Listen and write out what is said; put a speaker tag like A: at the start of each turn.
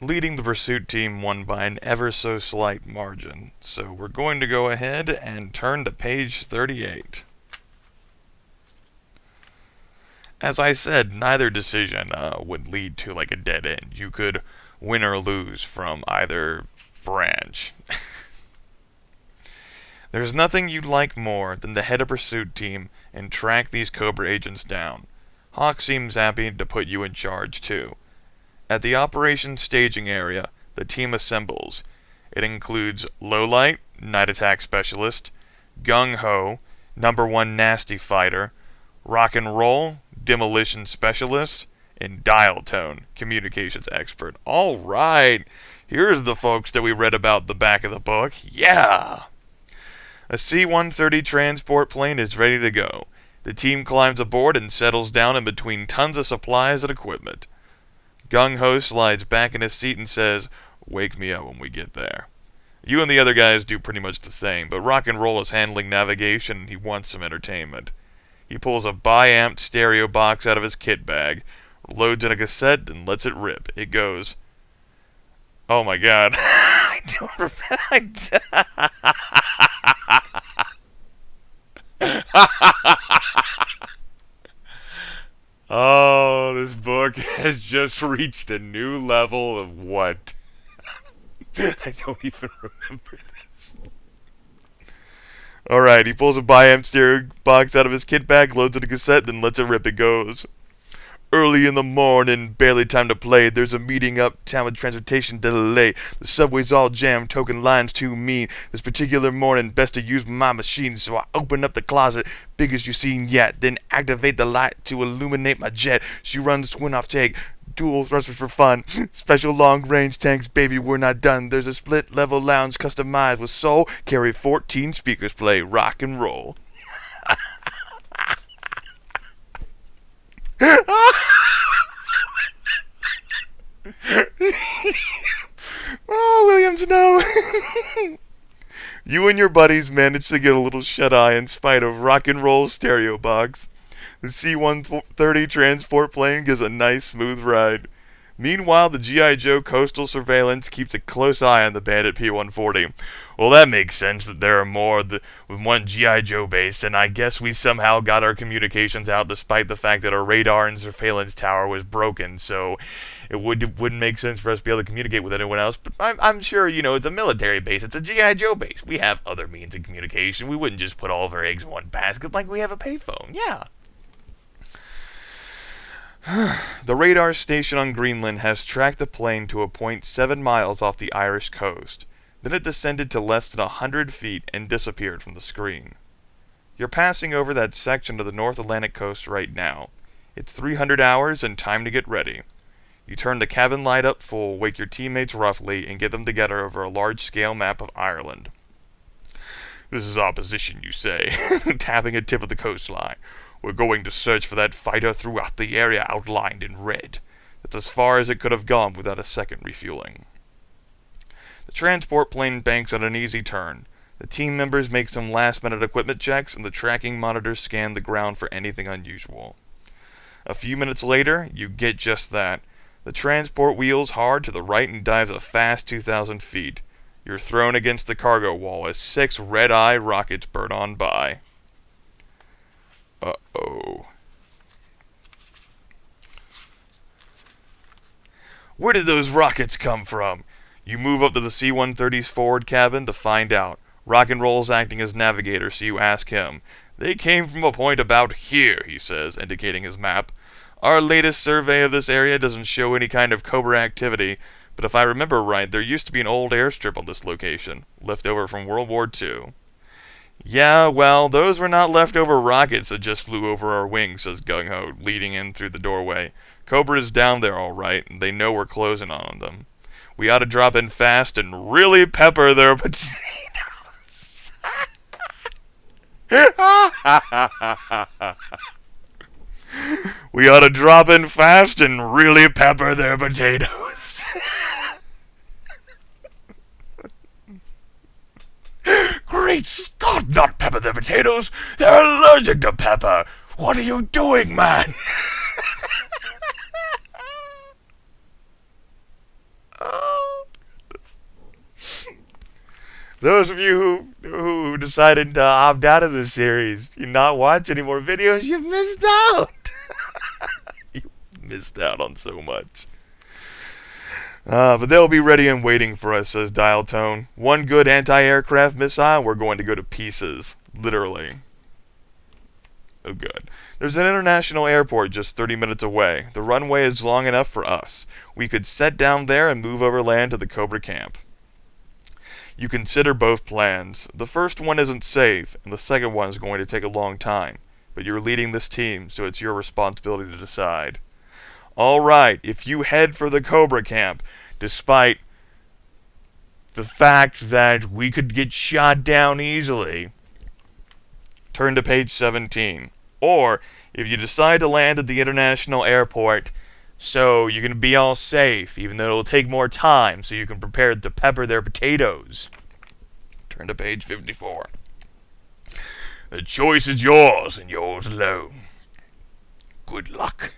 A: Leading the pursuit team won by an ever so slight margin. So we're going to go ahead and turn to page 38. As I said, neither decision would lead to like a dead end. You could win or lose from either branch. There's nothing you'd like more than to head a pursuit team and track these Cobra agents down. Hawk seems happy to put you in charge too. At the operations staging area, the team assembles. It includes Lowlight, Night Attack Specialist, Gung Ho, Number 1 Nasty Fighter, Rock and Roll, Demolition Specialist, and Dial Tone, Communications Expert. Alright, here's the folks that we read about in the back of the book. Yeah! A C-130 transport plane is ready to go. The team climbs aboard and settles down in between tons of supplies and equipment. Gung Ho slides back in his seat and says, "Wake me up when we get there." You and the other guys do pretty much the same, but Rock and Roll is handling navigation and he wants some entertainment. He pulls a bi-amped stereo box out of his kit bag, loads in a cassette, and lets it rip. It goes, oh my god. I don't remember. Oh, this book has just reached a new level of what? I don't even remember this. Alright, he pulls a bi-amp stereo box out of his kit bag, loads it in a cassette, then lets it rip. It goes, early in the morning, barely time to play. There's a meeting uptown with transportation delay. The subway's all jammed, token lines too mean. This particular morning, best to use my machine. So I open up the closet, biggest you've seen yet. Then activate the light to illuminate my jet. She runs twin off take. Dual thrusters for fun. Special long range tanks, baby, we're not done. There's a split level lounge customized with soul. Carry 14 speakers, play rock and roll. Oh, Williams, no. You and your buddies managed to get a little shut-eye in spite of rock and roll stereo box. The C-130 transport plane gives a nice, smooth ride. Meanwhile, the G.I. Joe coastal surveillance keeps a close eye on the bandit P-140. Well, that makes sense that there are more than one G.I. Joe base, and I guess we somehow got our communications out despite the fact that our radar and surveillance tower was broken, so it wouldn't make sense for us to be able to communicate with anyone else. But I'm sure, it's a military base. It's a G.I. Joe base. We have other means of communication. We wouldn't just put all of our eggs in one basket like we have a payphone. Yeah. The radar station on Greenland has tracked the plane to a point 7 miles off the Irish coast. Then it descended to less than 100 feet and disappeared from the screen. You're passing over that section of the North Atlantic coast right now. It's 300 hours and time to get ready. You turn the cabin light up full, wake your teammates roughly, and get them together over a large-scale map of Ireland. This is our position, you say, tapping a tip of the coastline. We're going to search for that fighter throughout the area outlined in red. That's as far as it could have gone without a second refueling. The transport plane banks on an easy turn. The team members make some last-minute equipment checks, and the tracking monitors scan the ground for anything unusual. A few minutes later, you get just that. The transport wheels hard to the right and dives a fast 2,000 feet. You're thrown against the cargo wall as 6 red-eye rockets burn on by. Uh-oh. Where did those rockets come from? You move up to the C-130's forward cabin to find out. Rock and Roll's acting as navigator, so you ask him. They came from a point about here, he says, indicating his map. Our latest survey of this area doesn't show any kind of Cobra activity, but if I remember right, there used to be an old airstrip on this location, left over from World War II. Yeah, well, those were not leftover rockets that just flew over our wings, says Gung Ho, leading in through the doorway. Cobra's down there all right, and they know we're closing on them. We ought to drop in fast and really pepper their potatoes. We ought to drop in fast and really pepper their potatoes. Great Scott, not pepper their potatoes! They're allergic to pepper! What are you doing, man? Those of you who decided to opt out of this series, you not watch any more videos, you've missed out. You missed out on so much. But they'll be ready and waiting for us, says Dial Tone. One good anti-aircraft missile, we're going to go to pieces. Literally. Oh, good. There's an international airport just 30 minutes away. The runway is long enough for us. We could set down there and move overland to the Cobra camp. You consider both plans. The first one isn't safe, and the second one is going to take a long time. But you're leading this team, so it's your responsibility to decide. Alright, if you head for the Cobra camp, despite the fact that we could get shot down easily, turn to page 17. Or, if you decide to land at the international airport, so you can be all safe, even though it'll take more time, so you can prepare to pepper their potatoes. Turn to page 54. The choice is yours, and yours alone. Good luck.